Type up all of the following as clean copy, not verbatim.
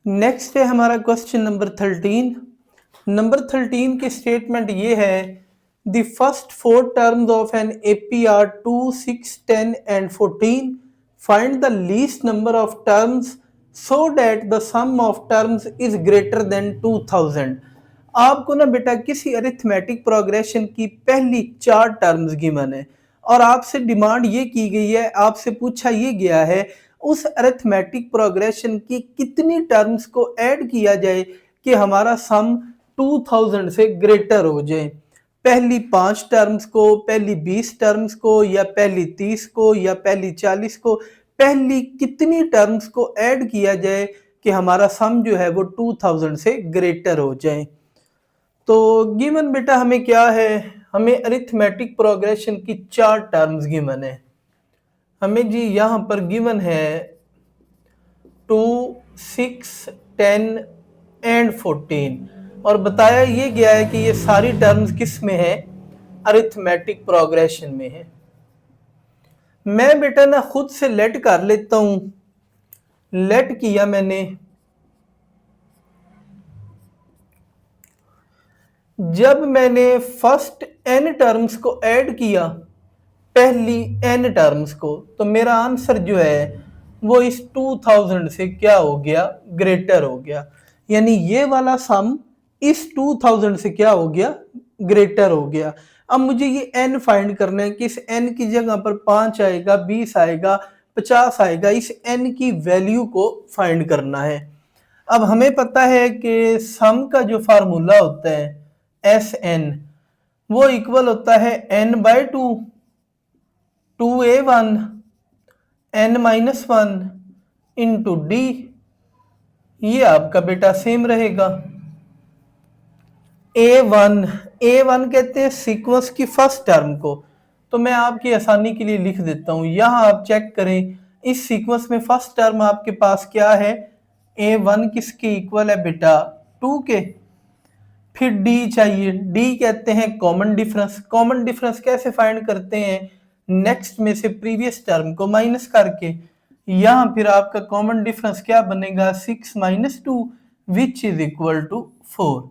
Next है हमारा question number 13। Number 13 की स्टेटमेंट ये है, the first four terms of an AP are 2, 6, 10 and 14। Find the least number of terms so that the sum of terms is greater than 2000। आपको ना बेटा किसी arithmetic progression की पहली चार टर्म्स गिवन है और आपसे डिमांड ये की गई है, आपसे पूछा ये गया है उस अरिथमेटिक प्रोग्रेशन की कितनी टर्म्स को ऐड किया जाए कि हमारा सम 2000 से ग्रेटर हो जाए। पहली 5 टर्म्स को, पहली 20 टर्म्स को, या पहली 30 को, या पहली 40 को, पहली कितनी टर्म्स को ऐड किया जाए कि हमारा सम जो है वो 2000 से ग्रेटर हो जाए। तो गिवन बेटा हमें क्या है, हमें अरिथमेटिक प्रोग्रेशन की चार टर्म्स गिवन है। हमें जी यहाँ पर गिवन है 2, 6, 10 एंड 14 और बताया ये गया है कि ये सारी टर्म्स किस में है, अरिथमेटिक प्रोग्रेशन में है। मैं बेटा ना खुद से लेट कर लेता हूं। लेट किया मैंने, जब मैंने फर्स्ट n टर्म्स को ऐड किया, पहली n टर्म्स को, तो मेरा आंसर जो है वो इस 2000 से क्या हो गया, ग्रेटर हो गया। यानी ये वाला सम इस 2000 से क्या हो गया, ग्रेटर हो गया। अब मुझे ये n फाइंड करना है कि इस n की जगह पर 5 आएगा, 20 आएगा, 50 आएगा, इस n की वैल्यू को फाइंड करना है। अब हमें पता है कि सम का जो फार्मूला होता है Sn, वो इक्वल होता है n/2 2a1 n-1 into D. ये आपका बेटा सेम रहेगा। A1 कहते हैं सीक्वेंस की फर्स्ट टर्म को, तो मैं आपकी आसानी के लिए लिख देता हूं। यहां आप चेक करें, इस सीक्वेंस में फर्स्ट टर्म आपके पास क्या है, A1 किसके इक्वल है बेटा, 2 के। फिर D चाहिए, D कहते हैं कॉमन डिफरेंस। कॉमन डिफरेंस कैसे फाइंड करते हैं, नेक्स्ट में से प्रीवियस टर्म को माइनस करके। यहां फिर आपका कॉमन डिफरेंस क्या बनेगा, 6 - 2 विच इज इक्वल टू 4।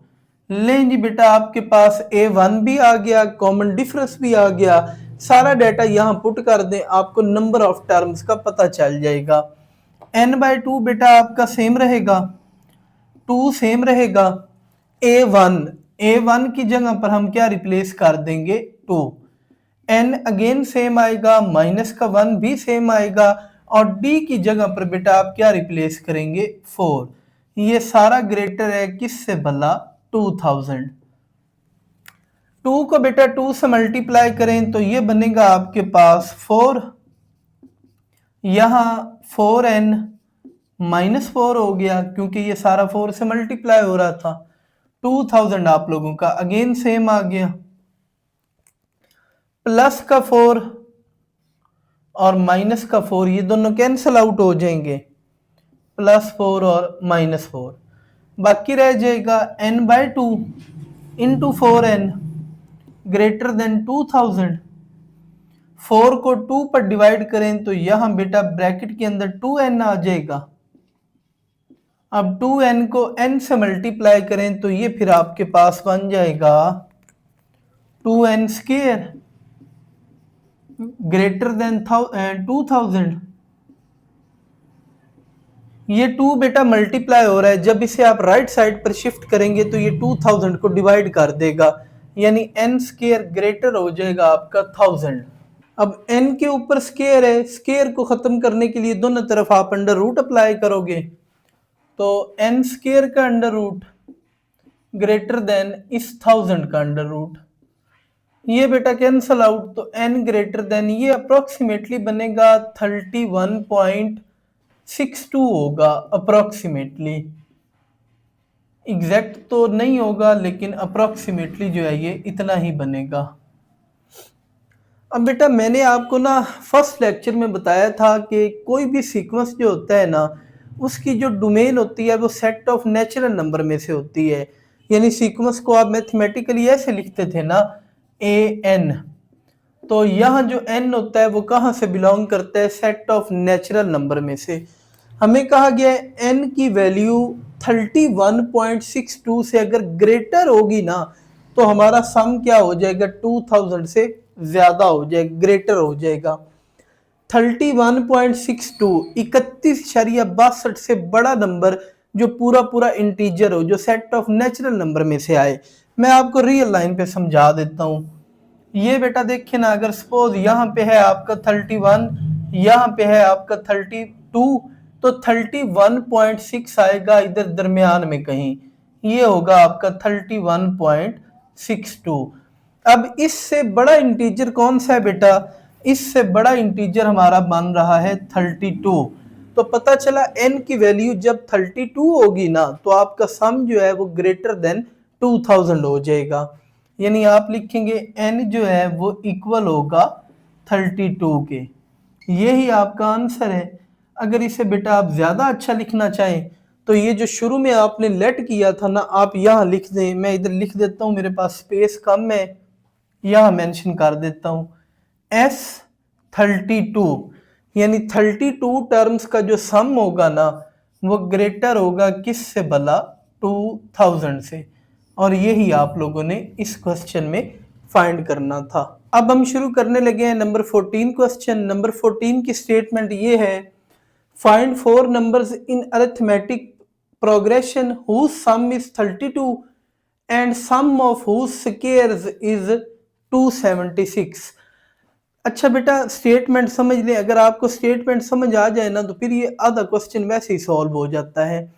लें जी बेटा, आपके पास A1 भी आ गया, कॉमन डिफरेंस भी आ गया। सारा डाटा यहां पुट कर दें, आपको नंबर ऑफ टर्म्स का पता चल जाएगा। n/2 बेटा आपका सेम रहेगा, 2 सेम रहेगा। A1 की जगह पर हम क्या रिप्लेस कर देंगे, 2। n अगेन सेम आएगा, माइनस का 1 भी सेम आएगा, और d की जगह पर बेटा आप क्या रिप्लेस करेंगे, 4। ये सारा ग्रेटर है किससे भला, 2000। 2 को बेटा 2 से मल्टीप्लाई करें तो ये बनेगा आपके पास 4, यहां 4n -4 हो गया क्योंकि ये सारा 4 से मल्टीप्लाई हो रहा था। 2000 आप लोगों का अगेन सेम आ गया, प्लस का 4 और माइनस का 4, ये दोनों कैंसिल आउट हो जाएंगे, +4 और -4। बाकी रह जाएगा n/2 into 4n greater than 2000। 4 को 2 पर डिवाइड करें तो यहां बेटा ब्रैकेट के अंदर 2n आ जाएगा। अब 2n को n से मल्टीप्लाई करें तो ये फिर आपके पास बन जाएगा 2n² ग्रेटर देन 2000। ये 2 बेटा मल्टीप्लाई हो रहा है, जब इसे आप राइट साइड पर शिफ्ट करेंगे तो ये 2000 को डिवाइड कर देगा, यानी n² ग्रेटर हो जाएगा आपका 1000। अब n के ऊपर स्केयर है, स्केयर को खत्म करने के लिए दोनों तरफ आप अंडर रूट अप्लाई करोगे, तो n² का अंडर रूट ग्रेटर देन इस 1000 का अंडर रूट, ये बेटा कैंसल आउट, तो n ग्रेटर देन ये अप्रोक्सीमेटली बनेगा 31.62 होगा अप्रोक्सीमेटली। एग्जैक्ट तो नहीं होगा लेकिन अप्रोक्सीमेटली जो है ये इतना ही बनेगा। अब बेटा मैंने आपको ना फर्स्ट लेक्चर में बताया था कि कोई भी सीक्वेंस जो होता है ना, उसकी जो डोमेन होती है वो सेट ऑफ नेचुरल नंबर में से होती है। यानी सीक्वेंस को आप मैथमेटिकली ऐसे लिखते थे ना, an, तो यहाँ जो n होता है वो कहाँ से बिलोंग करता है, सेट ऑफ नेचुरल नंबर में से। हमें कहा गया है n की वैल्यू 31.62 से अगर ग्रेटर होगी ना तो हमारा सम क्या हो जाएगा, 2000 से ज्यादा हो जाएगा, ग्रेटर हो जाएगा। 31.62 31.62 से बड़ा नंबर जो पूरा पूरा इंटीजर हो, जो सेट ऑफ नेचुरल नंबर में से आए। मैं आपको रियल लाइन पे समझा देता हूँ। ये बेटा देखिए ना, अगर सपोज यहाँ पे है आपका 31, यहाँ पे है आपका 32, तो 31.6 आएगा इधर दरमियान में कहीं, ये होगा आपका 31.62। अब इससे बड़ा इंटीजर कौन सा है बेटा, इससे बड़ा इंटीजर हमारा बन रहा है 32। तो पता चला n की वैल्यू जब 32 होगी ना तो आपका सम जो है वो ग्रेटर देन 2000 हो जाएगा। यानी आप लिखेंगे n जो है वो इक्वल होगा 32 के। यही आपका आंसर है। अगर इसे बेटा आप ज्यादा अच्छा लिखना चाहें तो ये जो शुरू में आपने लेट किया था ना, आप यहाँ लिख दें। मैं इधर लिख देता हूँ, मेरे पास स्पेस कम है, यहाँ मेंशन कर देता हूँ S32, यानी 32 टर्म्स का जो सम होगा ना वो ग्रेटर होगा किससे भला, 2000 से। और यही आप लोगों ने इस क्वेश्चन में फाइंड करना था। अब हम शुरू करने लगे हैं नंबर 14 क्वेश्चन। नंबर 14 की स्टेटमेंट ये है, find 4 numbers in arithmetic progression whose sum is 32 and sum of whose squares is 276। अच्छा बेटा स्टेटमेंट समझ लें। अगर आपको स्टेटमेंट समझ आ जाए ना तो फिर ये आधा क्वेश्चन वैसे ही सॉल्व हो जाता है।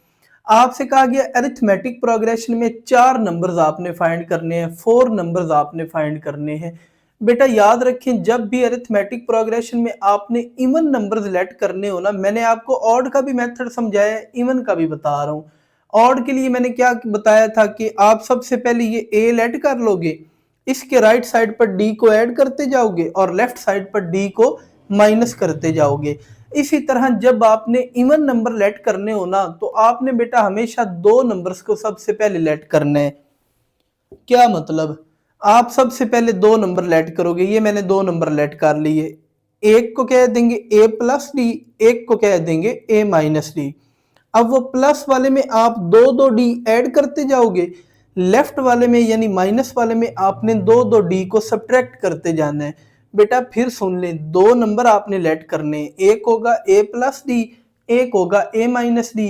आपसे कहा गया अरिथमेटिक प्रोग्रेशन में 4 नंबर्स आपने फाइंड करने हैं, 4 नंबर्स आपने फाइंड करने हैं। बेटा याद रखें, जब भी अरिथमेटिक प्रोग्रेशन में आपने इवन नंबर्स लेट करने हो ना, मैंने आपको ऑड का भी मेथड समझाया है, इवन का भी बता रहा हूँ। ऑड के लिए मैंने क्या बताया था कि आप सबसे पहले ये ए लेट कर लोगे, इसके राइट साइड पर डी को ऐड करते जाओगे और लेफ्ट साइड पर डी को माइनस करते जाओगे। इसी तरह जब आपने इवन नंबर लेट करने हो ना तो आपने बेटा हमेशा 2 नंबर्स को सबसे पहले लेट करना है। क्या मतलब, आप सबसे पहले 2 नंबर लेट करोगे। ये मैंने 2 नंबर लेट कर लिए, एक को कह देंगे a प्लस डी, एक को कह देंगे a माइनस डी। अब वो प्लस वाले में आप 2 डी ऐड करते जाओगे, लेफ्ट वाले में यानी माइनस वाले में आपने 2 डी को सब्ट्रैक्ट करते जाना है। बेटा फिर सुन लें, 2 नंबर आपने लेट करने, एक होगा a प्लस डी, एक होगा a माइनस डी।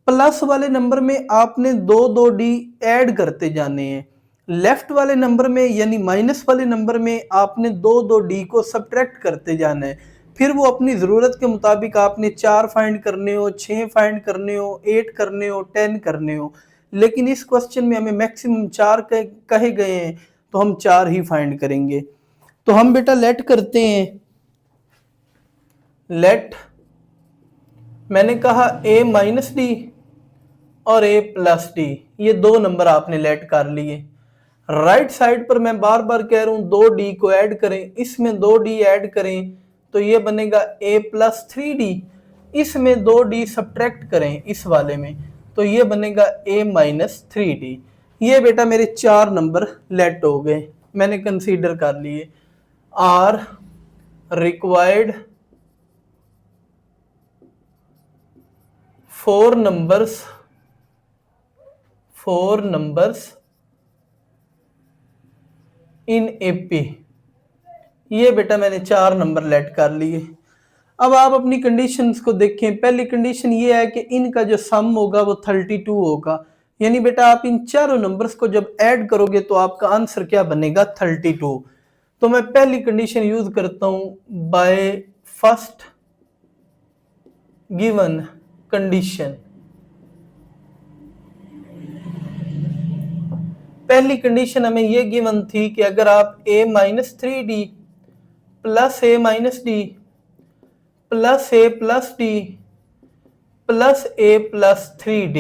प्लस वाले नंबर में आपने 2 डी ऐड करते जाने हैं, लेफ्ट वाले नंबर में यानी माइनस वाले नंबर में आपने 2 डी को सब्ट्रैक्ट करते जाना है। फिर वो अपनी ज़रूरत के मुताबिक आपने 4 फाइंड करने हो, 6 फाइंड करने हो, 8 करने हो, 10 करने हो। लेकिन इस क्वेश्चन में हमें मैक्सिमम 4 कहे गए हैं तो हम 4 ही फाइंड करेंगे। तो हम बेटा लेट करते हैं। लेट मैंने कहा a माइनस डी और a प्लस डी, ये 2 नंबर आपने लेट कर लिए। राइट साइड पर मैं बार बार कह रहा हूं 2 डी को ऐड करें, इसमें 2 डी ऐड करें तो ये बनेगा a प्लस 3d। इसमें 2 डी सब्ट्रैक्ट करें इस वाले में तो ये बनेगा a माइनस 3d। ये बेटा मेरे 4 नंबर लेट हो गए, मैंने कंसीडर कर लिए। Are required 4 numbers in AP. ये बेटा मैंने 4 नंबर लेट कर लिए। अब आप अपनी कंडीशंस को देखें। पहली कंडीशन ये है कि इनका जो सम होगा वो 32 होगा, यानी बेटा आप इन चारों नंबर्स को जब ऐड करोगे तो आपका आंसर क्या बनेगा, 32। तो मैं पहली कंडीशन यूज करता हूं, बाय फर्स्ट गिवन कंडीशन। पहली कंडीशन हमें ये गिवन थी कि अगर आप a minus 3d plus a minus D plus a plus D plus a plus 3d,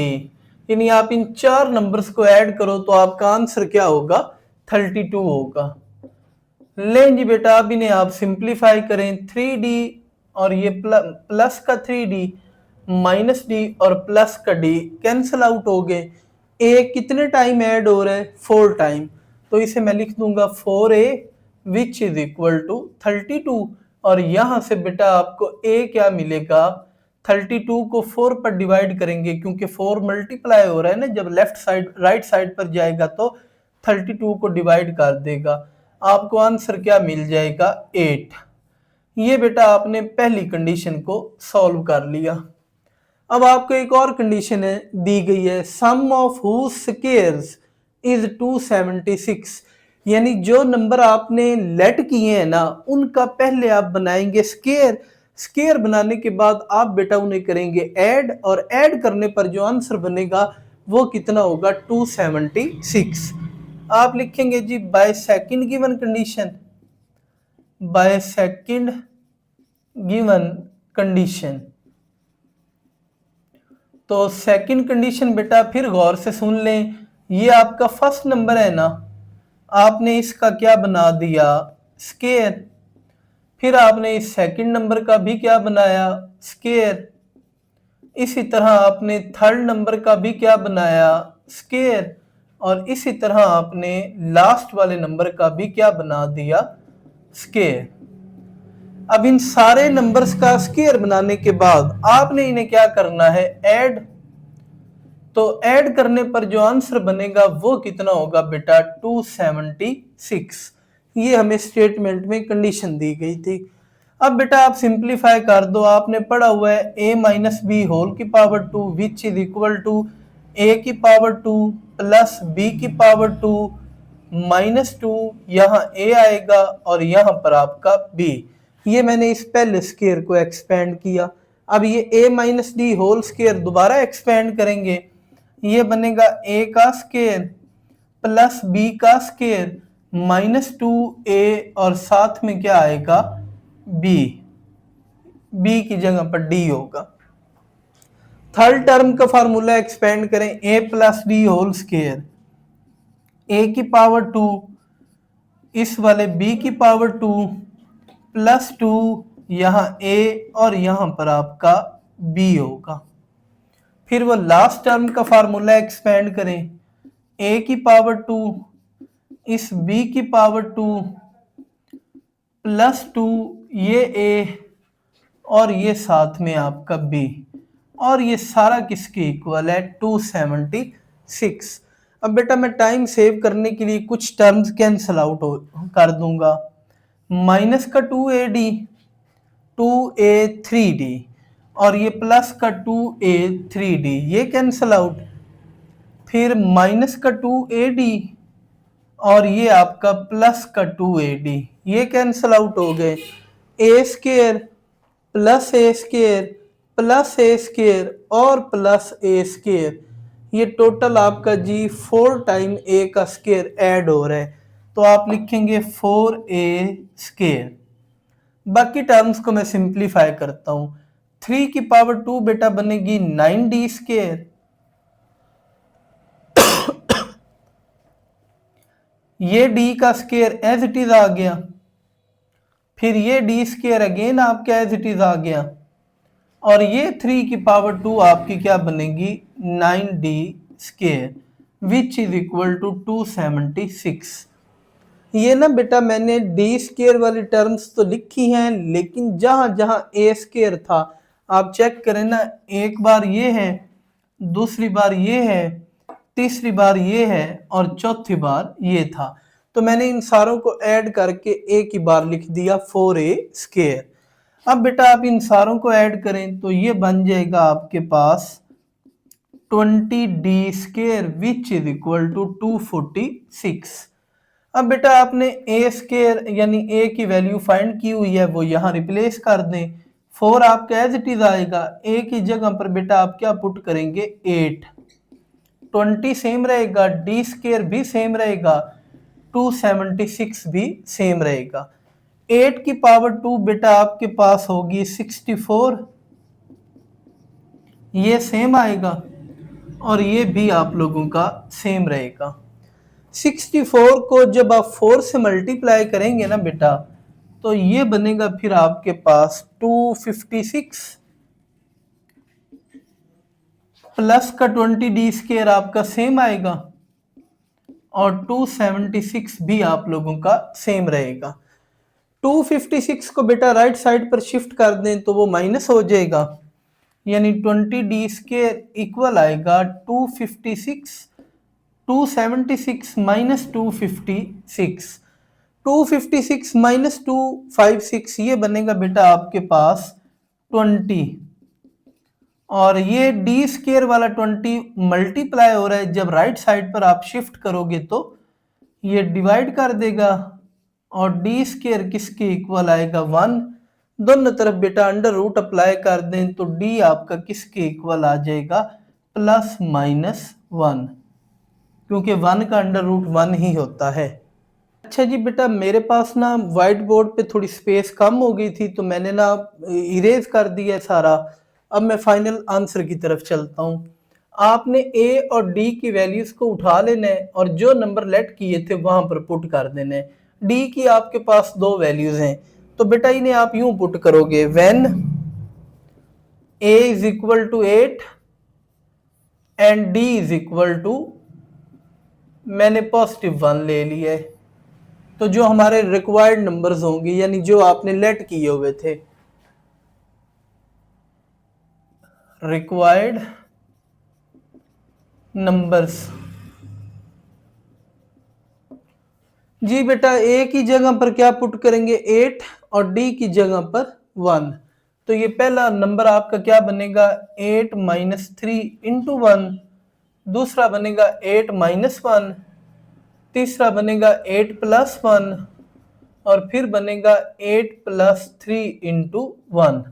यानी आप इन 4 नंबर्स को ऐड करो तो आपका आंसर क्या होगा, 32 होगा। लें जी बेटा अब इन्हें आप सिंप्लीफाई करें, 3d और ये प्लस का 3d माइनस डी और प्लस का d कैंसिल आउट हो गए। a कितने टाइम ऐड हो रहा है, 4 टाइम, तो इसे मैं लिख दूंगा 4a which is equal to 32। और यहां से बेटा आपको a क्या मिलेगा, 32 को 4 पर डिवाइड करेंगे क्योंकि 4 मल्टीप्लाई हो रहा है ना, जब लेफ्ट साइड राइट साइड पर जाएगा तो 32 को डिवाइड कर देगा, आपको आंसर क्या मिल जाएगा 8। ये बेटा आपने पहली कंडीशन को सॉल्व कर लिया। अब आपको एक और कंडीशन है दी गई है, सम ऑफ हुज स्क्वायर्स इज 276, यानी जो नंबर आपने लेट किए हैं ना उनका पहले आप बनाएंगे स्क्वायर, स्क्वायर बनाने के बाद आप बेटा उन्हें करेंगे ऐड, और ऐड करने पर जो आंसर बनेगा वो कितना होगा 276। आप लिखेंगे G by second given condition, by second given condition. तो सेकंड कंडीशन बेटा फिर गौर से सुन लें, ये आपका फर्स्ट नंबर है ना, आपने इसका क्या बना दिया स्क्वायर, फिर आपने इस सेकंड नंबर का भी क्या बनाया स्क्वायर, इसी तरह आपने थर्ड नंबर का भी क्या बनाया स्क्वायर, और इसी तरह आपने लास्ट वाले नंबर का भी क्या बना दिया स्क्वायर। अब इन सारे नंबर्स का स्क्वायर बनाने के बाद आपने इन्हें क्या करना है ऐड, तो ऐड करने पर जो आंसर बनेगा वो कितना होगा बेटा 276। ये हमें स्टेटमेंट में कंडीशन दी गई थी। अब बेटा आप सिंप्लीफाई कर दो, आपने पढ़ा हुआ है a माइनस बी होल की power 2 which is equal to a की पावर 2 प्लस b की पावर 2 माइनस 2, यहाँ a आएगा और यहाँ पर आपका b। ये मैंने इस पहले स्क्वायर को एक्सपेंड किया। अब ये a minus D whole square दोबारा एक्सपेंड करेंगे, ये बनेगा a का स्क्वायर प्लस b का स्क्वायर माइनस 2a और साथ में क्या आएगा b, b की जगह पर d होगा। थर्ड टर्म का फार्मूला एक्सपेंड करें a plus D whole square, a की पावर 2 इस वाले b की पावर 2 प्लस 2 यहाँ a और यहाँ पर आपका b होगा। फिर वो लास्ट टर्म का फार्मूला एक्सपेंड करें a की पावर 2 इस b की पावर 2 प्लस 2 ये a और ये साथ में आपका b, और ये सारा किसके इक्वल है 276। अब बेटा मैं टाइम सेव करने के लिए कुछ टर्म्स कैंसल आउट कर दूंगा, माइनस का 2ad 2a3d और ये प्लस का 2a3d ये कैंसल आउट, फिर माइनस का 2ad और ये आपका प्लस का 2ad ये कैंसल आउट हो गए, a square plus a square plus a square और प्लस a स्क्वायर, ये टोटल आपका जी 4 टाइम a का स्क्वायर ऐड हो रहा है, तो आप लिखेंगे 4a स्क्वायर। बाकी टर्म्स को मैं सिंप्लीफाई करता हूं, 3 की पावर 2 बेटा बनेगी 9d स्क्वायर, ये d का स्क्वायर एज इट इज आ गया, फिर ये d स्क्वायर अगेन आपका एज इट इज आ गया, और ये 3 की पावर 2 आपकी क्या बनेगी 9d square which is equal to 276। ये ना बेटा मैंने d स्क्वायर वाली टर्म्स तो लिखी हैं, लेकिन जहां जहां a स्क्वायर था आप चेक करें ना, एक बार ये है, दूसरी बार ये है, तीसरी बार ये है और चौथी बार ये था, तो मैंने इन सारों को ऐड करके एक ही बार लिख दिया 4a स्क्वायर। अब बेटा आप इन सारों को ऐड करें तो ये बन जाएगा आपके पास 20d square which is equal to 246। अब बेटा आपने a स्क्वायर यानी a की वैल्यू फाइंड की हुई है, वो यहाँ रिप्लेस कर दें, 4 आपका एज इट इज आएगा, a की जगह पर बेटा आप क्या पुट करेंगे 8, 20 सेम रहेगा, d स्क्वायर भी सेम रहेगा, 276 भी सेम रहेगा, 8 की पावर 2 बेटा आपके पास होगी 64, ये सेम आएगा और ये भी आप लोगों का सेम रहेगा। 64 को जब आप 4 से मल्टीप्लाई करेंगे ना बेटा तो ये बनेगा फिर आपके पास 256 प्लस का 20d स्क्वायर आपका सेम आएगा और 276 भी आप लोगों का सेम रहेगा। 256 को बेटा राइट साइड पर शिफ्ट कर दें तो वो माइनस हो जाएगा, यानी 20d² इक्वल आएगा 276 माइनस 256। 256 माइनस 256 ये बनेगा बेटा आपके पास 20, और ये d² वाला 20 मल्टीप्लाई हो रहा है, जब राइट साइड पर आप शिफ्ट करोगे तो ये डिवाइड कर देगा, और d² किसके इक्वल आएगा 1। दोनों तरफ बेटा अंडर रूट अप्लाई कर दें तो d आपका किसके इक्वल आ जाएगा +-1, क्योंकि 1 का अंडर रूट 1 ही होता है। अच्छा जी बेटा, मेरे पास ना व्हाइट बोर्ड पे थोड़ी स्पेस कम हो गई थी तो मैंने ना इरेज कर दिया सारा। अब मैं फाइनल आंसर की तरफ चलता हूँ। आपने ए और डी की वैल्यूज को उठा लेना है और जो नंबर लेट किए थे वहां पर पुट कर देना है। डी की आपके पास 2 वैल्यूज हैं, तो बेटा इन्हें आप यूं पुट करोगे, when a is equal to 8 and D is equal to, मैंने +1 ले लिया है, तो जो हमारे रिक्वायर्ड नंबर्स होंगे यानी जो आपने लेट किए हुए थे, रिक्वायर्ड नंबर्स, जी बेटा ए की जगह पर क्या पुट करेंगे 8 और डी की जगह पर 1। तो ये पहला नंबर आपका क्या बनेगा 8 - 3 × 1, दूसरा बनेगा 8 - 1, तीसरा बनेगा 8 + 1, और फिर बनेगा 8 + 3 × 1।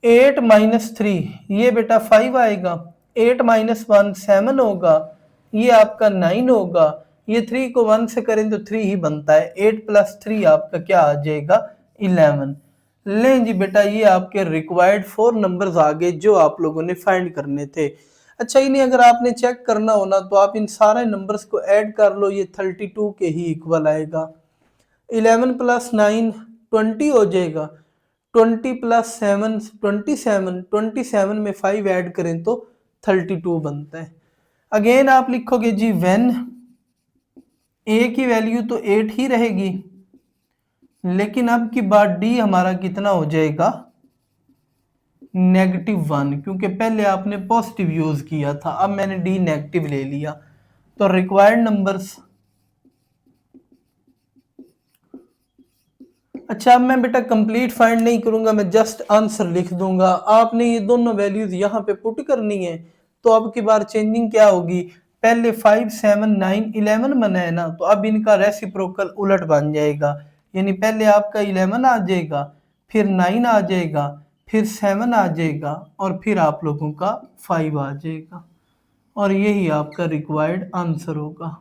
8 - 3 ये बेटा 5 आएगा, 8 - 1 7 होगा, ये आपका 9 होगा, ये 3 को 1 से करें तो 3 ही बनता है, 8 + 3 आपका क्या आ जाएगा 11। लें जी बेटा, ये आपके रिक्वायर्ड 4 नंबर्स आ गए जो आप लोगों ने फाइंड करने थे। अच्छा, इन्हें अगर आपने चेक करना हो ना तो आप इन सारे नंबर्स को ऐड कर लो, ये 32 के ही इक्वल आएगा। 11 + 9 20 हो जाएगा, 20 + 7 27, 27 में 5 ऐड करें तो 32 बनता है। अगेन आप लिखोगे जी व्हेन ए की वैल्यू तो 8 ही रहेगी, लेकिन अब की बात डी हमारा कितना हो जाएगा -1, क्योंकि पहले आपने पॉजिटिव यूज किया था, अब मैंने डी नेगेटिव ले लिया। तो रिक्वायर्ड नंबर्स, अच्छा अब मैं बेटा कंप्लीट फाइंड नहीं करूंगा, मैं जस्ट आंसर लिख दूंगा। आपने ये दोनों वैल्यूज यहाँ पे पुट करनी है। तो अब की बार चेंजिंग क्या होगी, पहले 5 7 9 11 बना है ना, तो अब इनका रेसिप्रोकल उलट बन जाएगा, यानी पहले आपका 11 आ जाएगा, फिर 9 आ जाएगा, फिर 7 आ जाएगा, और फिर आप लोगों का 5 आ जाएगा, और यही आपका रिक्वायर्ड आंसर होगा।